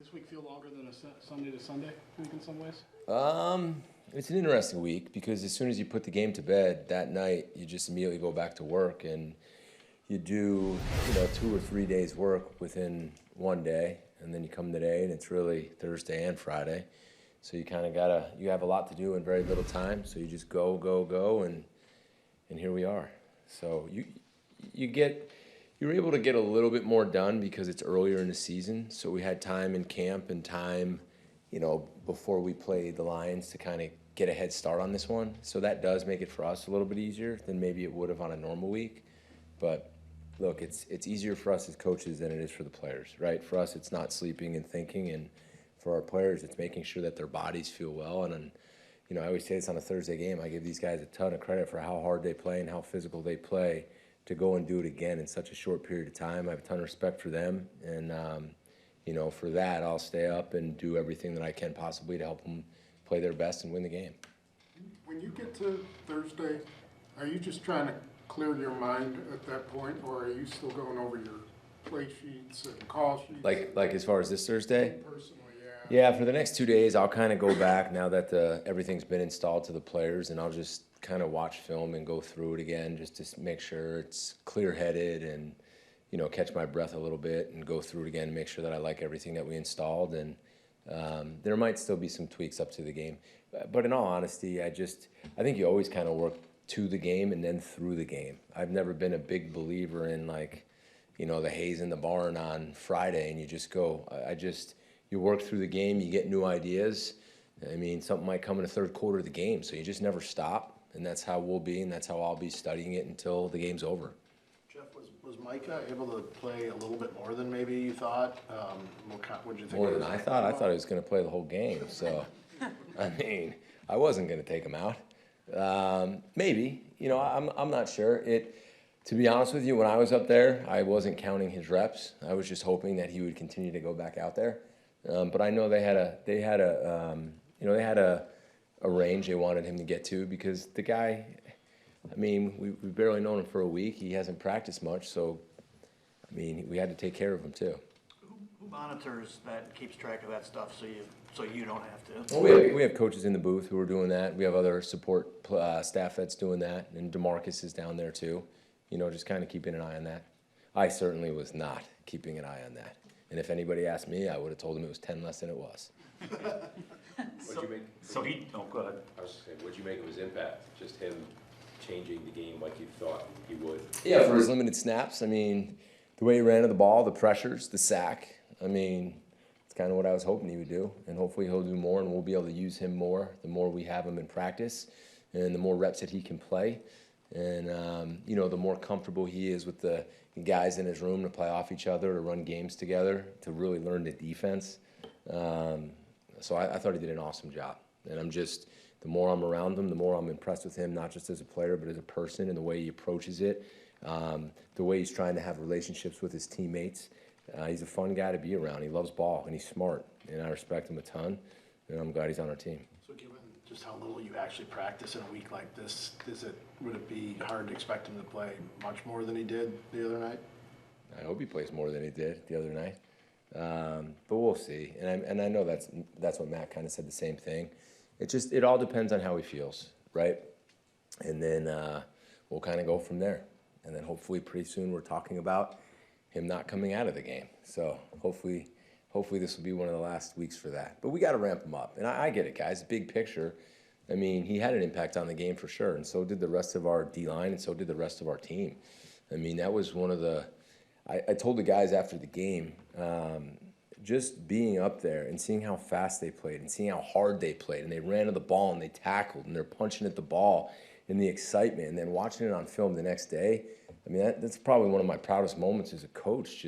this week feel longer than a Sunday to Sunday week in some ways? It's an interesting week because as soon as you put the game to bed that night, you just immediately go back to work and you do, 2 or 3 days work within one day, and then you come today and it's really Thursday and Friday. So you kind of you have a lot to do in very little time. So you just go, and here we are. So you're able to get a little bit more done because it's earlier in the season. So we had time in camp and time, before we played the Lions to kind of get a head start on this one. So that does make it for us a little bit easier than maybe it would have on a normal week. But look, it's easier for us as coaches than it is for the players, right? For us, it's not sleeping and thinking, and for our players, it's making sure that their bodies feel well. And I always say this on a Thursday game, I give these guys a ton of credit for how hard they play and how physical they play to go and do it again in such a short period of time. I have a ton of respect for them, and for that, I'll stay up and do everything that I can possibly to help them play their best and win the game. When you get to Thursday, are you just trying to clear your mind at that point, or are you still going over your play sheets and call sheets? Like as far as this Thursday? Personally, Yeah, for the next 2 days, I'll kind of go back now that everything's been installed to the players, and I'll just kind of watch film and go through it again just to make sure it's clear-headed and, catch my breath a little bit and go through it again and make sure that I like everything that we installed. And there might still be some tweaks up to the game. But in all honesty, I think you always kind of work to the game and then through the game. I've never been a big believer in the haze in the barn on Friday and you just go. You work through the game, you get new ideas. I mean, something might come in the third quarter of the game, so you just never stop, and that's how we'll be, and that's how I'll be studying it until the game's over. Jeff, was Micah able to play a little bit more than maybe you thought? What did you think? More than I thought? I thought he was going to play the whole game, so, I wasn't going to take him out. Maybe, I'm not sure. To be honest with you, when I was up there, I wasn't counting his reps. I was just hoping that he would continue to go back out there. But I know they had a range they wanted him to get to because the guy, we've barely known him for a week. He hasn't practiced much, so we had to take care of him too. Who monitors that and keeps track of that stuff so you don't have to? Well, we have coaches in the booth who are doing that. We have other support staff that's doing that, and DeMarcus is down there too. Just kind of keeping an eye on that. I certainly was not keeping an eye on that. And if anybody asked me, I would have told them it was 10 less than it was. What'd you make? Go ahead. I was just saying, what'd you make of his impact? Just him changing the game like you thought he would? Yeah, for his limited snaps. The way he ran to the ball, the pressures, the sack. It's kind of what I was hoping he would do. And hopefully he'll do more, and we'll be able to use him more the more we have him in practice and the more reps that he can play. And, the more comfortable he is with the guys in his room to play off each other, to run games together, to really learn the defense. So I thought he did an awesome job. And the more I'm around him, the more I'm impressed with him, not just as a player, but as a person and the way he approaches it, the way he's trying to have relationships with his teammates. He's a fun guy to be around. He loves ball, and he's smart, and I respect him a ton, and I'm glad he's on our team. So given just how little you actually practice in a week like this, would it be hard to expect him to play much more than he did the other night? I hope he plays more than he did the other night, but we'll see. And I know that's what Matt kind of said the same thing. It all depends on how he feels, right? And then we'll kind of go from there. And then hopefully pretty soon we're talking about him not coming out of the game. So hopefully this will be one of the last weeks for that. But we got to ramp him up. And I get it, guys. Big picture. He had an impact on the game for sure, and so did the rest of our D-line, and so did the rest of our team. That was one of the – I told the guys after the game, just being up there and seeing how fast they played and seeing how hard they played, and they ran to the ball and they tackled and they're punching at the ball and the excitement, and then watching it on film the next day, that's probably one of my proudest moments as a coach,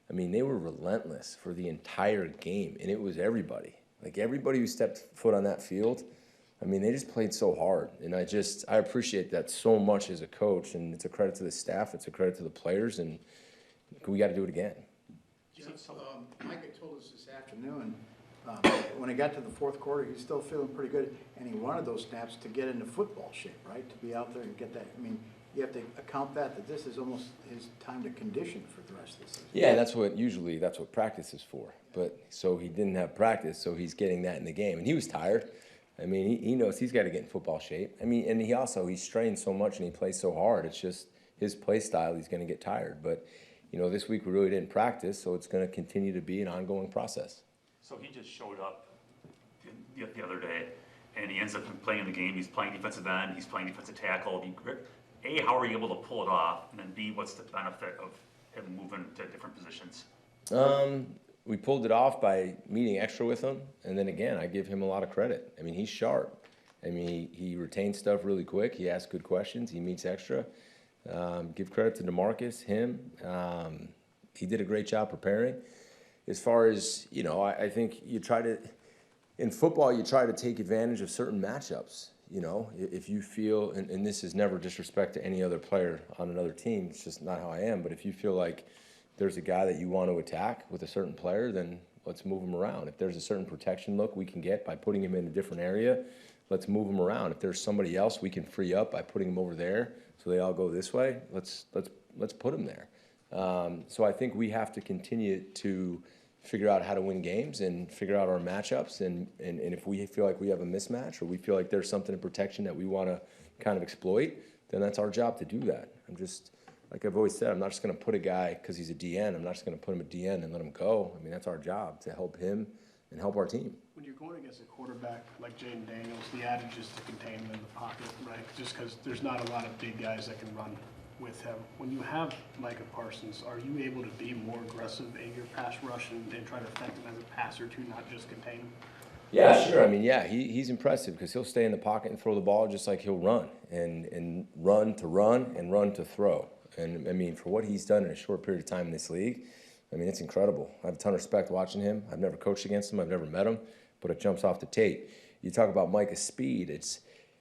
they were relentless for the entire game, and it was everybody. Everybody who stepped foot on that field, they just played so hard. And I appreciate that so much as a coach, and it's a credit to the staff, it's a credit to the players, and we got to do it again. Jeff, Micah told us this afternoon, When he got to the fourth quarter, he's still feeling pretty good, and he wanted those snaps to get into football shape, right? To be out there and get that. you have to account that this is almost his time to condition for the rest of the season. Yeah, and that's what practice is for. But so he didn't have practice, so he's getting that in the game. And he was tired. I mean, he knows he's got to get in football shape. I mean, and he's strained so much and he plays so hard. It's just his play style, he's going to get tired. But, this week we really didn't practice, so it's going to continue to be an ongoing process. So he just showed up the other day, and he ends up playing the game. He's playing defensive end. He's playing defensive tackle. A, how are you able to pull it off? And then B, what's the benefit of him moving to different positions? We pulled it off by meeting extra with him, and then again, I give him a lot of credit. I mean, he's sharp. I mean, he retains stuff really quick. He asks good questions. He meets extra. Give credit to DeMarcus, him. He did a great job preparing. As far as, I think in football, you try to take advantage of certain matchups. If you feel, and this is never disrespect to any other player on another team, it's just not how I am, but if you feel like there's a guy that you want to attack with a certain player, then let's move him around. If there's a certain protection look we can get by putting him in a different area, let's move him around. If there's somebody else we can free up by putting him over there so they all go this way, let's put him there. So I think we have to continue to figure out how to win games and figure out our matchups. And if we feel like we have a mismatch or we feel like there's something in protection that we want to kind of exploit, then that's our job to do that. Like I've always said, I'm not just going to put a guy because he's a DN. I'm not just going to put him a DN and let him go. I mean, that's our job to help him and help our team. When you're going against a quarterback like Jaden Daniels, the adage is to contain him in the pocket, right? Just because there's not a lot of big guys that can run with him. When you have Micah Parsons, are you able to be more aggressive in your pass rush and try to affect him as a passer to not just contain him? Yeah, sure. I mean, yeah, he's impressive because he'll stay in the pocket and throw the ball just like he'll run and run to run and run to throw. And, I mean, for what he's done in a short period of time in this league, I mean, it's incredible. I have a ton of respect watching him. I've never coached against him. I've never met him, but it jumps off the tape. You talk about Micah's speed.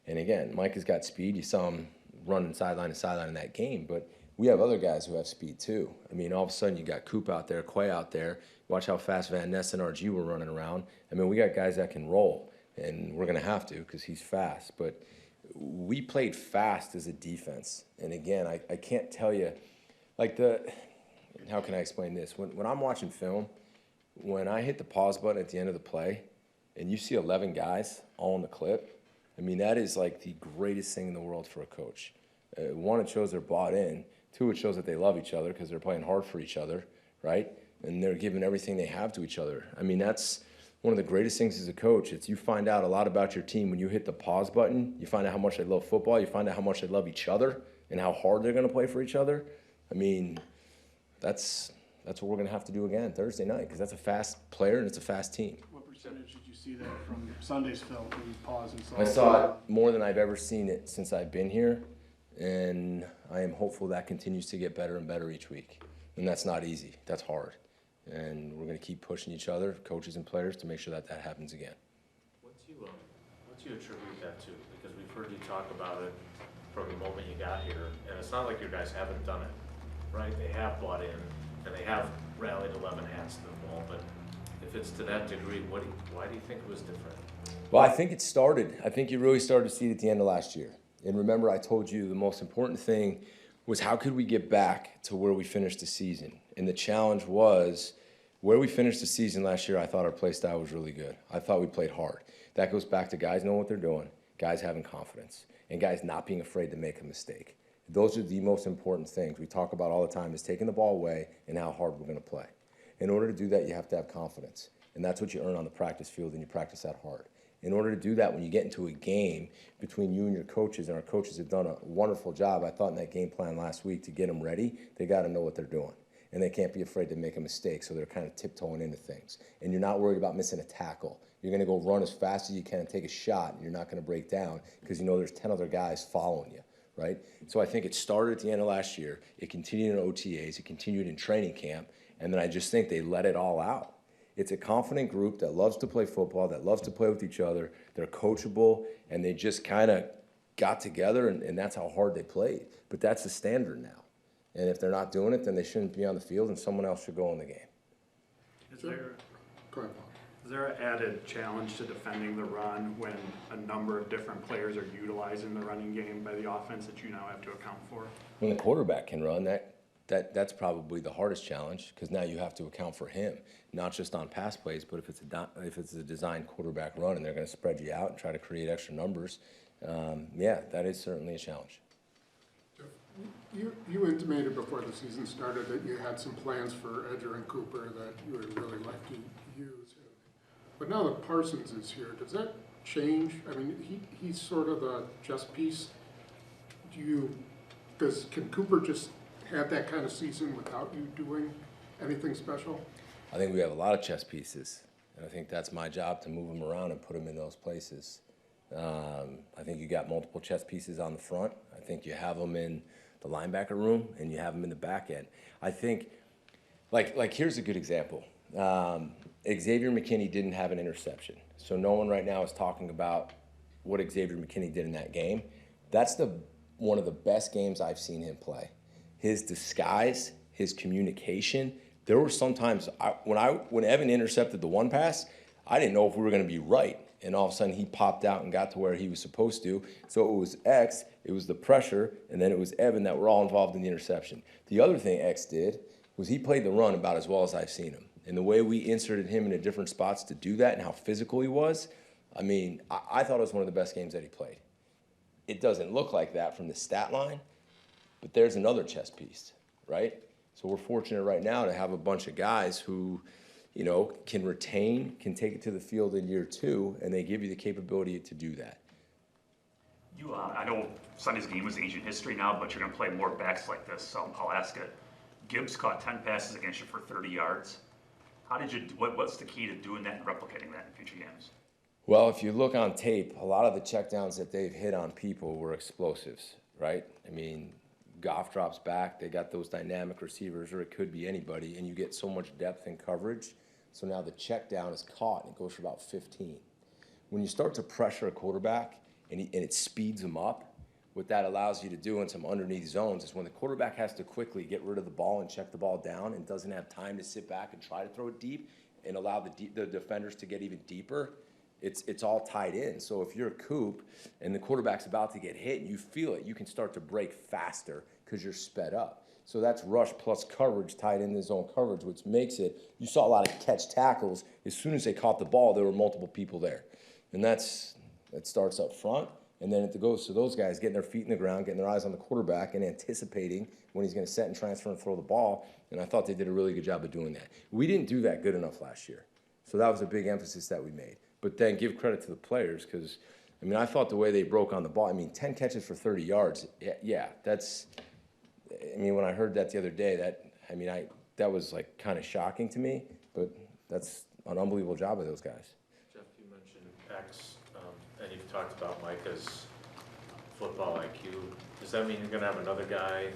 And again, Micah's got speed. You saw him running sideline to sideline in that game, but we have other guys who have speed too. I mean, all of a sudden you got Coop out there, Quay out there. Watch how fast Van Ness and RG were running around. I mean, we got guys that can roll, and we're going to have to because he's fast. But we played fast as a defense. And again, I can't tell you, how can I explain this? When I'm watching film, when I hit the pause button at the end of the play and you see 11 guys all in the clip, I mean, that is like the greatest thing in the world for a coach. One, it shows they're bought in. Two, it shows that they love each other because they're playing hard for each other, right? And they're giving everything they have to each other. I mean, that's one of the greatest things as a coach. It's you find out a lot about your team when you hit the pause button. You find out how much they love football. You find out how much they love each other and how hard they're going to play for each other. I mean, that's what we're going to have to do again Thursday night because that's a fast player and it's a fast team. What percentage did you see that from Sunday's film when you paused and saw I saw it more than I've ever seen it since I've been here, and I am hopeful that continues to get better and better each week. And that's not easy. That's hard. And we're going to keep pushing each other, coaches and players, to make sure that happens again. What's you attribute that to? Because we've heard you talk about it from the moment you got here, and it's not like your guys haven't done it, right? They have bought in, and they have rallied 11 hats to the ball, but if it's to that degree, why do you think it was different? Well, I think you really started to see it at the end of last year. And remember, I told you the most important thing was how could we get back to where we finished the season? And the challenge was where we finished the season last year, I thought our play style was really good. I thought we played hard. That goes back to guys knowing what they're doing, guys having confidence, and guys not being afraid to make a mistake. Those are the most important things we talk about all the time is taking the ball away and how hard we're going to play. In order to do that, you have to have confidence. And that's what you earn on the practice field, and you practice that hard. In order to do that, when you get into a game between you and your coaches, and our coaches have done a wonderful job, I thought, in that game plan last week to get them ready, they got to know what they're doing. And they can't be afraid to make a mistake, so they're kind of tiptoeing into things. And you're not worried about missing a tackle. You're going to go run as fast as you can and take a shot, and you're not going to break down because you know there's 10 other guys following you, right? So I think it started at the end of last year. It continued in OTAs. It continued in training camp. And then I just think they let it all out. It's a confident group that loves to play football, that loves to play with each other. They're coachable, and they just kind of got together, and that's how hard they played. But that's the standard now. And if they're not doing it, then they shouldn't be on the field, and someone else should go in the game. Is there Go ahead, Paul. there an added challenge to defending the run when a number of different players are utilizing the running game by the offense that you now have to account for? When the quarterback can run, that's probably the hardest challenge, because now you have to account for him, not just on pass plays, but if it's a designed quarterback run and they're going to spread you out and try to create extra numbers, yeah, that is certainly a challenge. You intimated before the season started that you had some plans for Edger and Cooper that you would really like to use. But now that Parsons is here, does that change? I mean, he's sort of the chess piece. Can Cooper just have that kind of season without you doing anything special? I think we have a lot of chess pieces, and I think that's my job to move them around and put them in those places. I think you got multiple chess pieces on the front. I think you have them in the linebacker room, and you have them in the back end. I think, like here's a good example. Xavier McKinney didn't have an interception, so no one right now is talking about what Xavier McKinney did in that game. That's one of the best games I've seen him play. His disguise, his communication. There were some times when Evan intercepted the one pass, I didn't know if we were going to be right. And all of a sudden he popped out and got to where he was supposed to. So it was X, it was the pressure, and then it was Evan that were all involved in the interception. The other thing X did was he played the run about as well as I've seen him. And the way we inserted him into different spots to do that and how physical he was, I mean, I thought it was one of the best games that he played. It doesn't look like that from the stat line, but there's another chess piece, right? So we're fortunate right now to have a bunch of guys who, you know, can retain, can take it to the field in year 2, and they give you the capability to do that. I know Sunday's game was ancient history now, but you're going to play more backs like this, so I'll ask it. Gibbs caught 10 passes against you for 30 yards. What's the key to doing that and replicating that in future games? Well, if you look on tape, a lot of the checkdowns that they've hit on people were explosives, right? I mean, Goff drops back, they got those dynamic receivers, or it could be anybody, and you get so much depth and coverage. So now the check down is caught, and it goes for about 15. When you start to pressure a quarterback and it speeds him up, what that allows you to do in some underneath zones is when the quarterback has to quickly get rid of the ball and check the ball down and doesn't have time to sit back and try to throw it deep and allow the defenders to get even deeper, it's all tied in. So if you're a Coop and the quarterback's about to get hit and you feel it, you can start to break faster because you're sped up. So that's rush plus coverage tied into zone coverage, which makes it, you saw a lot of catch tackles. As soon as they caught the ball, there were multiple people there. And that starts up front. And then it goes to those guys getting their feet in the ground, getting their eyes on the quarterback and anticipating when he's going to set and transfer and throw the ball. And I thought they did a really good job of doing that. We didn't do that good enough last year. So that was a big emphasis that we made. But then give credit to the players because, I mean, I thought the way they broke on the ball, I mean, 10 catches for 30 yards, yeah, that's, I mean, when I heard that the other day, that was like kind of shocking to me, but that's an unbelievable job of those guys. Jeff, you mentioned X, and you've talked about Micah's football IQ. Does that mean you're going to have another guy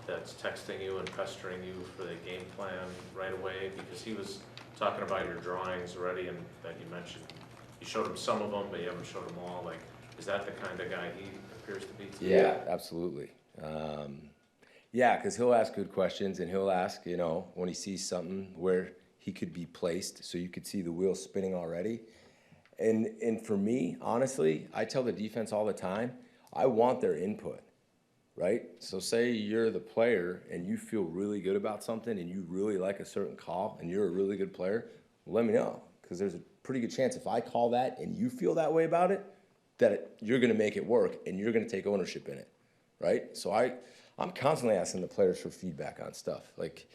that's texting you and pestering you for the game plan right away? Because he was talking about your drawings already, and that you mentioned you showed him some of them, but you haven't showed them all. Like, is that the kind of guy he appears to be today? Yeah, absolutely. Yeah, because he'll ask good questions, and he'll ask, you know, when he sees something where he could be placed, so you could see the wheels spinning already. And for me, honestly, I tell the defense all the time, I want their input, right? So say you're the player and you feel really good about something and you really like a certain call and you're a really good player, well, let me know, because there's a pretty good chance if I call that and you feel that way about it, you're going to make it work and you're going to take ownership in it, right? So I'm constantly asking the players for feedback on stuff. Like,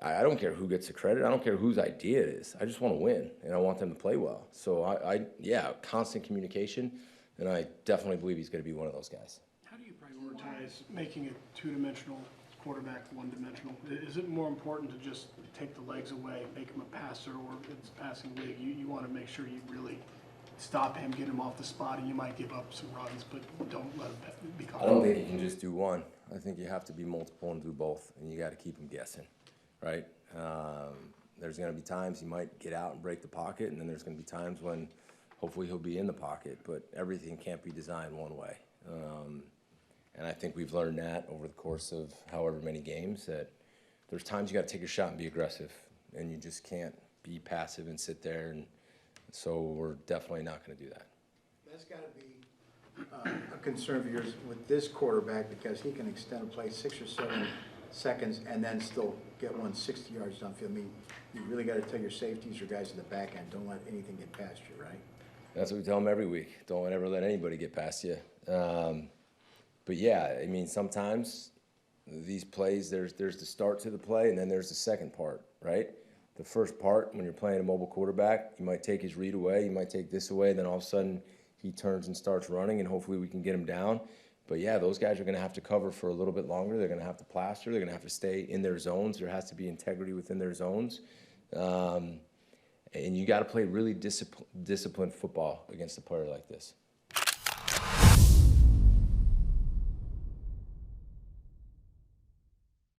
I don't care who gets the credit. I don't care whose idea it is. I just want to win, and I want them to play well. So, yeah, constant communication, and I definitely believe he's going to be one of those guys. How do you prioritize making a two-dimensional quarterback one-dimensional? Is it more important to just take the legs away, make him a passer, or it's passing league? You want to make sure you really stop him, get him off the spot, and you might give up some runs, but don't let him be caught. I don't think you can just do one. I think you have to be multiple and do both, and you got to keep him guessing. Right? There's going to be times he might get out and break the pocket, and then there's going to be times when hopefully he'll be in the pocket, but everything can't be designed one way. And I think we've learned that over the course of however many games, that there's times you got to take a shot and be aggressive, and you just can't be passive and sit there So we're definitely not going to do that. That's got to be a concern of yours with this quarterback because he can extend a play 6 or 7 seconds and then still get 160 yards downfield. I mean, you really got to tell your safeties, your guys in the back end, don't let anything get past you, right? That's what we tell them every week. Don't ever let anybody get past you. But yeah, I mean, sometimes these plays, there's the start to the play, and then there's the second part, right? The first part, when you're playing a mobile quarterback, you might take his read away, you might take this away, then all of a sudden he turns and starts running, and hopefully we can get him down. But yeah, those guys are going to have to cover for a little bit longer. They're going to have to plaster. They're going to have to stay in their zones. There has to be integrity within their zones. And you got to play really disciplined football against a player like this.